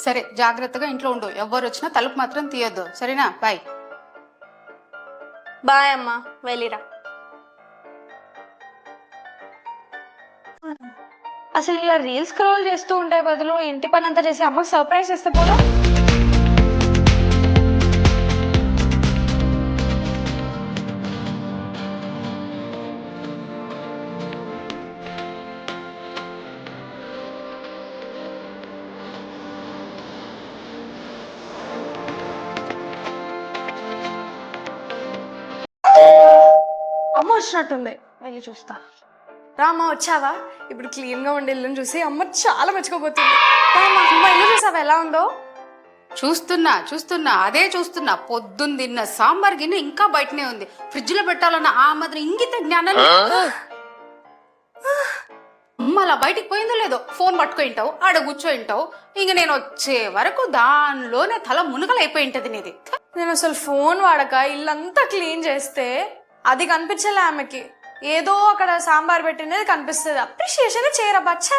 సరే జాగ్రత్తగా ఇంట్లో ఉండు, ఎవ్వరు వచ్చినా తలుపు మాత్రం తీయొద్దు, సరేనా? బాయ్. బాయ్ అమ్మా, వెళ్ళిరా. అసలు ఇలా రీల్స్ స్క్రోల్ చేస్తూ ఉంటే బదులు ఇంటి పని అంతా చేసి అమ్మకి సర్ప్రైజ్ చేస్తే పోదా? అమ్మ వచ్చినట్టుంది, వెళ్ళి చూస్తా. రామ్మ, వచ్చావా? ఇప్పుడు క్లీన్ గా ఉండే ఇల్లుని చూసి అమ్మ చాలా మెచ్చుకోబోతుంది. అమ్మ ఇల్లు చూసావా ఎలా ఉందో? చూస్తున్నా అదే చూస్తున్నా. పొద్దున్న తిన్న సాంబార్ గిన్నె ఇంకా బయటనే ఉంది. ఫ్రిడ్జ్ లో పెట్టాలన్న ఆ మాత్రం ఇంగిత జ్ఞానం అమ్మ అలా బయటికి పోయిందో లేదో ఫోన్ పట్టుకుంటావు, ఆడ కూర్చోయింటావు. ఇంక నేను వచ్చే వరకు దానిలోనే తల మునగలైపోయి ఉంటది నీది. నేను అసలు ఫోన్ వాడక ఇల్లంతా క్లీన్ చేస్తే అది కనిపించలే ఆమెకి. ఏదో అక్కడ సాంబార్ పెట్టినది కనిపిస్తుంది. అప్రిషియేషన్ చేయరా బచ్చా.